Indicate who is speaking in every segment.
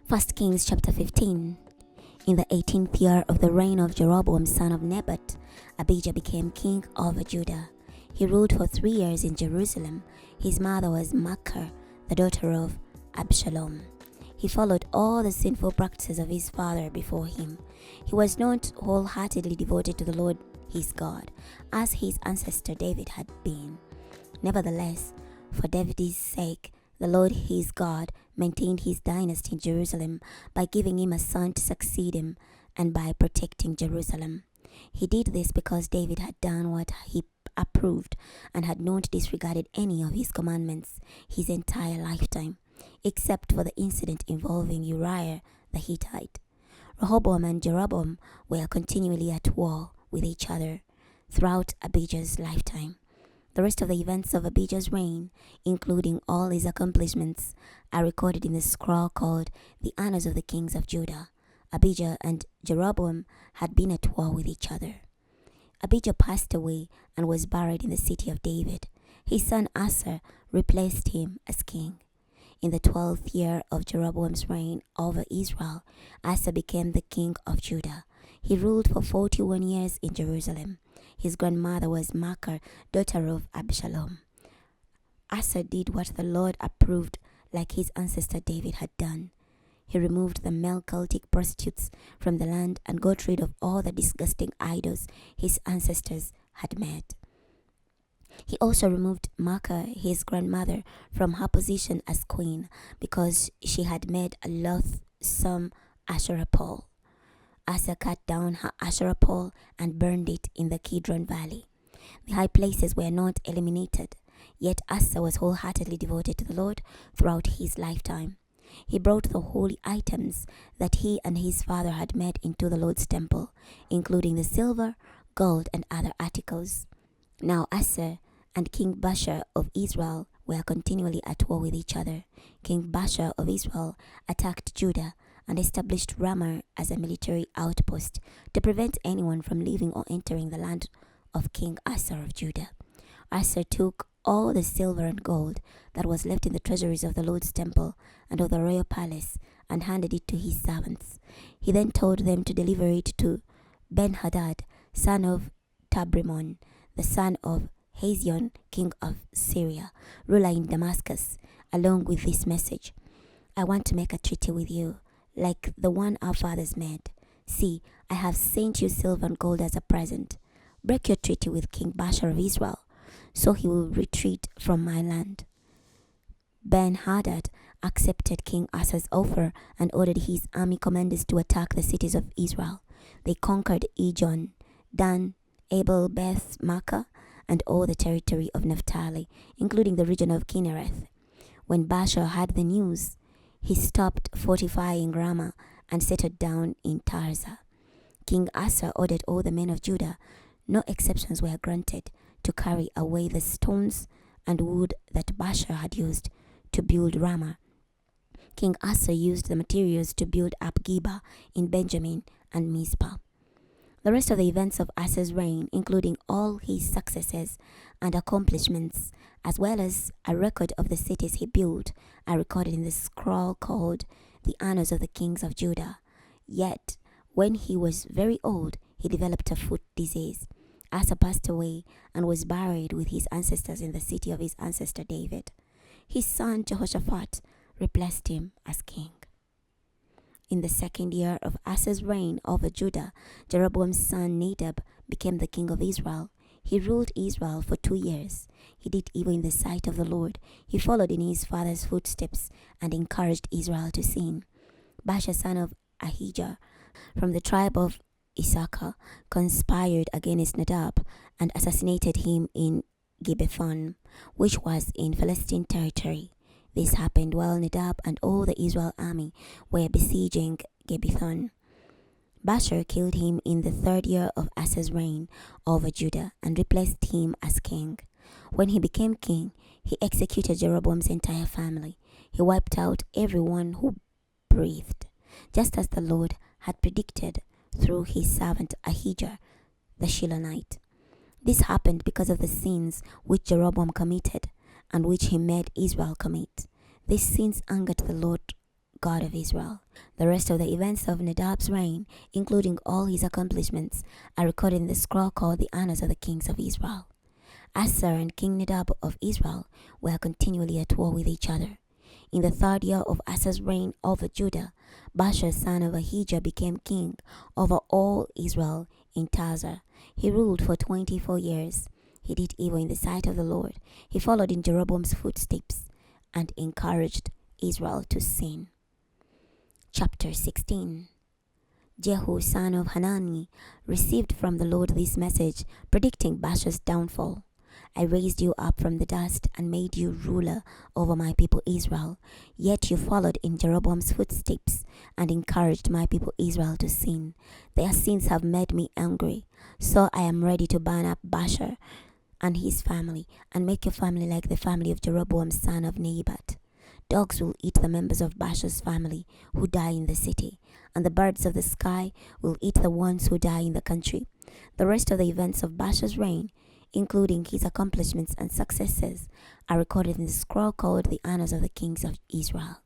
Speaker 1: 1 Kings chapter 15. In the 18th year of the reign of Jeroboam son of Nebat, Abijam became king over Judah. He ruled for 3 years in Jerusalem. His mother was Maachah, the daughter of Absalom. He followed all the sinful practices of his father before him. He was not wholeheartedly devoted to the Lord his God, as his ancestor David had been. Nevertheless, for David's sake, the Lord his God maintained his dynasty in Jerusalem by giving him a son to succeed him and by protecting Jerusalem. He did this because David had done what he approved and had not disregarded any of his commandments his entire lifetime, except for the incident involving Uriah the Hittite. Rehoboam and Jeroboam were continually at war with each other throughout Abijah's lifetime. The rest of the events of Abijah's reign, including all his accomplishments, are recorded in the scroll called the Annals of the Kings of Judah. Abijah and Jeroboam had been at war with each other. Abijah passed away and was buried in the city of David. His son Asa replaced him as king. In the 12th year of Jeroboam's reign over Israel, Asa became the king of Judah. He ruled for 41 years in Jerusalem. His grandmother was Maachah, daughter of Absalom. Asa did what the Lord approved, like his ancestor David had done. He removed the male cultic prostitutes from the land and got rid of all the disgusting idols his ancestors had made. He also removed Maachah, his grandmother, from her position as queen because she had made a loathsome Asherah pole. Asa cut down her Asherah pole and burned it in the Kidron Valley. The high places were not eliminated, yet Asa was wholeheartedly devoted to the Lord throughout his lifetime. He brought the holy items that he and his father had made into the Lord's temple, including the silver, gold, and other articles. Now Asa and King Baasha of Israel were continually at war with each other. King Baasha of Israel attacked Judah and established Ramah as a military outpost to prevent anyone from leaving or entering the land of King Asa of Judah. Asa took all the silver and gold that was left in the treasuries of the Lord's temple and of the royal palace and handed it to his servants. He then told them to deliver it to Ben-Hadad, son of Tabrimon, the son of Hazion, king of Syria, ruler in Damascus, along with this message: I want to make a treaty with you, like the one our fathers made. See, I have sent you silver and gold as a present. Break your treaty with King Baasha of Israel, so he will retreat from my land. Ben-Hadad accepted King Asa's offer and ordered his army commanders to attack the cities of Israel. They conquered Ijon, Dan, Abel, Beth, Maachah, and all the territory of Naphtali, including the region of Kinnereth. When Baasha heard the news, he stopped fortifying Ramah and settled down in Tirzah. King Asa ordered all the men of Judah, no exceptions were granted, to carry away the stones and wood that Baasha had used to build Ramah. King Asa used the materials to build up Geba in Benjamin and Mizpah. The rest of the events of Asa's reign, including all his successes and accomplishments, as well as a record of the cities he built, are recorded in the scroll called the Annals of the Kings of Judah. Yet, when he was very old, he developed a foot disease. Asa passed away and was buried with his ancestors in the city of his ancestor David. His son Jehoshaphat replaced him as king. In the 2nd year of Asa's reign over Judah, Jeroboam's son Nadab became the king of Israel. He ruled Israel for 2 years. He did evil in the sight of the Lord. He followed in his father's footsteps and encouraged Israel to sin. Baasha, son of Ahijah, from the tribe of Issachar, conspired against Nadab and assassinated him in Gibbethon, which was in Philistine territory. This happened while Nadab and all the Israel army were besieging Gibbethon. Baasha killed him in the 3rd year of Asa's reign over Judah and replaced him as king. When he became king, he executed Jeroboam's entire family. He wiped out everyone who breathed, just as the Lord had predicted through his servant Ahijah the Shilonite. This happened because of the sins which Jeroboam committed and which he made Israel commit. These sins angered the Lord God of Israel. The rest of the events of Nadab's reign, including all his accomplishments, are recorded in the scroll called the Annals of the Kings of Israel. Asa and King Nadab of Israel were continually at war with each other. In the 3rd year of Asa's reign over Judah, Baasha son of Ahijah became king over all Israel in Tirzah. He ruled for 24 years. He did evil in the sight of the Lord. He followed in Jeroboam's footsteps and encouraged Israel to sin. Chapter 16. Jehu son of Hanani received from the Lord this message, predicting Baasha's downfall. I raised you up from the dust and made you ruler over my people Israel. Yet you followed in Jeroboam's footsteps and encouraged my people Israel to sin. Their sins have made me angry. So I am ready to burn up Baasha and his family and make your family like the family of Jeroboam son of Nebat. Dogs will eat the members of Baasha's family who die in the city, and the birds of the sky will eat the ones who die in the country. The rest of the events of Baasha's reign, including his accomplishments and successes, are recorded in the scroll called the Annals of the Kings of Israel.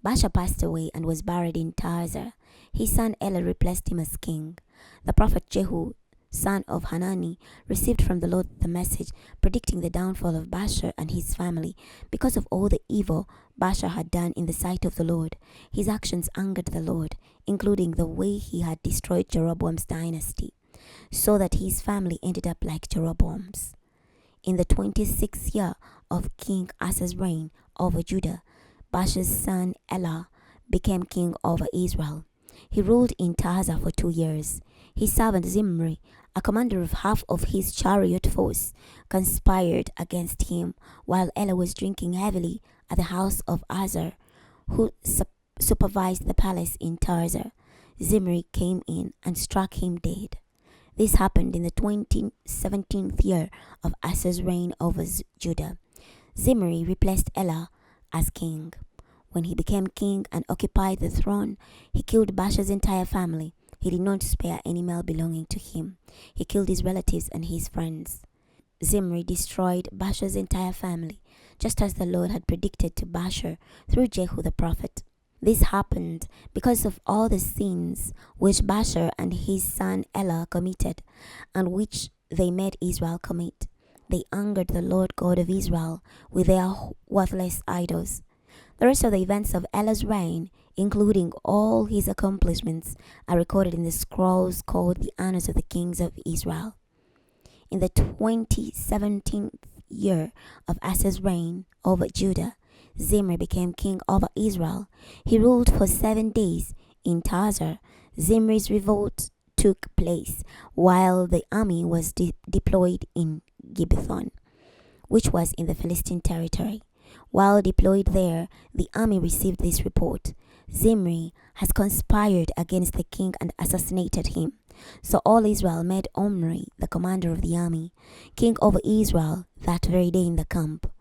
Speaker 1: Baasha passed away and was buried in Tirzah. His son Elah replaced him as king. The prophet Jehu, son of Hanani, received from the Lord the message predicting the downfall of Baasha and his family because of all the evil Baasha had done in the sight of the Lord. His actions angered the Lord, including the way he had destroyed Jeroboam's dynasty, so that his family ended up like Jeroboam's. In the 26th year of King Asa's reign over Judah, Baasha's son Elah became king over Israel. He ruled in Tirzah for 2 years. His servant Zimri, a commander of half of his chariot force, conspired against him while Elah was drinking heavily at the house of Asa, who supervised the palace in Tirzah. Zimri came in and struck him dead. This happened in the 17th year of Asa's reign over Judah. Zimri replaced Elah as king. When he became king and occupied the throne, he killed Baasha's entire family. He did not spare any male belonging to him. He killed his relatives and his friends. Zimri destroyed Baasha's entire family, just as the Lord had predicted to Baasha through Jehu the prophet. This happened because of all the sins which Baasha and his son Elah committed, and which they made Israel commit. They angered the Lord God of Israel with their worthless idols. The rest of the events of Elah's reign, including all his accomplishments, are recorded in the scrolls called the Annals of the Kings of Israel. In the 17th year of Asa's reign over Judah, Zimri became king over Israel. He ruled for 7 days in Tirzah. Zimri's revolt took place while the army was deployed in Gibbethon, which was in the Philistine territory. While deployed there, the army received this report: Zimri has conspired against the king and assassinated him. So all Israel made Omri, the commander of the army, king over Israel that very day in the camp.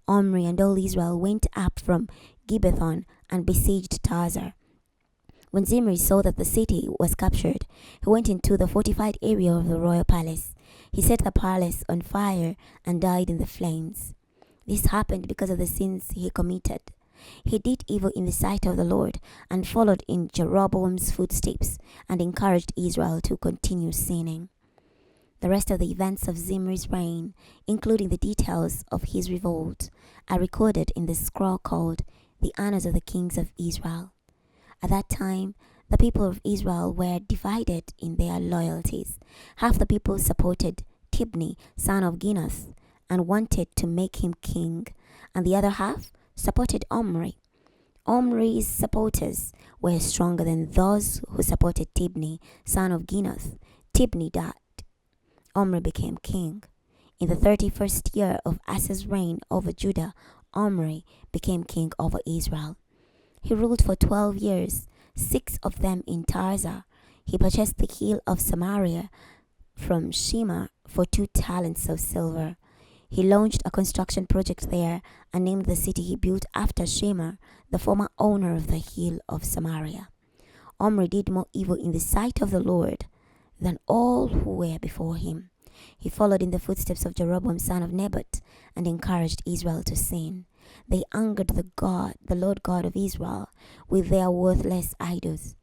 Speaker 1: Omri and all Israel went up from Gibbethon and besieged Tirzah. When Zimri saw that the city was captured, he went into the fortified area of the royal palace. He set the palace on fire and died in the flames. This happened because of the sins he committed. He did evil in the sight of the Lord and followed in Jeroboam's footsteps and encouraged Israel to continue sinning. The rest of the events of Zimri's reign, including the details of his revolt, are recorded in the scroll called the Annals of the Kings of Israel. At that time, the people of Israel were divided in their loyalties. Half the people supported Tibni, son of Ginath, and wanted to make him king, and the other half supported Omri. Omri's supporters were stronger than those who supported Tibni, son of Ginath. Tibni died. Omri became king. In the 31st year of Asa's reign over Judah, Omri became king over Israel. He ruled for 12 years, 6 of them in Tirzah. He purchased the hill of Samaria from Shema for 2 talents of silver. He launched a construction project there and named the city he built after Shema, the former owner of the hill of Samaria. Omri did more evil in the sight of the Lord than all who were before him. He followed in the footsteps of Jeroboam son of Nebat and encouraged Israel to sin. They angered the Lord God of Israel, with their worthless idols.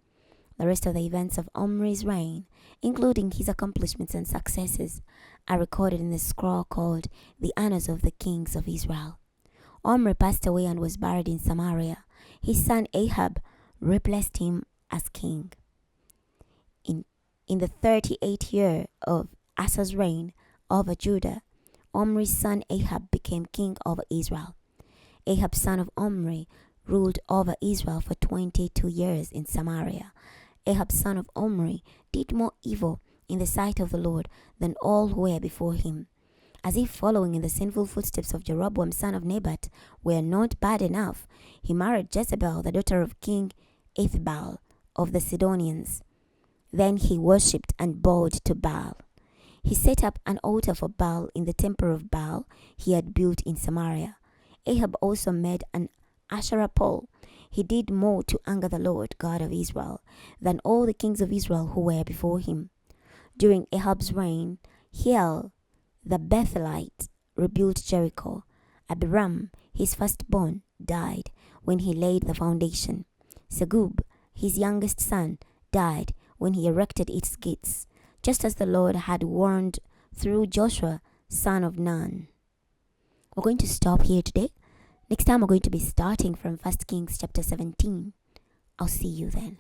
Speaker 1: The rest of the events of Omri's reign, including his accomplishments and successes, are recorded in the scroll called the Annals of the Kings of Israel. Omri passed away and was buried in Samaria. His son Ahab replaced him as king. In the 38th year of Asa's reign over Judah, Omri's son Ahab became king over Israel. Ahab, son of Omri, ruled over Israel for 22 years in Samaria. Ahab, son of Omri, did more evil in the sight of the Lord than all who were before him. As if following in the sinful footsteps of Jeroboam, son of Nebat, were not bad enough, he married Jezebel, the daughter of King Ethbaal of the Sidonians. Then he worshipped and bowed to Baal. He set up an altar for Baal in the temple of Baal he had built in Samaria. Ahab also made an Asherah pole. He did more to anger the Lord God of Israel than all the kings of Israel who were before him. During Ahab's reign, Hiel the Bethelite rebuilt Jericho. Abiram, his firstborn, died when he laid the foundation. Segub, his youngest son, died when he erected its gates, just as the Lord had warned through Joshua, son of Nun. We're going to stop here today. Next time we're going to be starting from 1 Kings chapter 17. I'll see you then.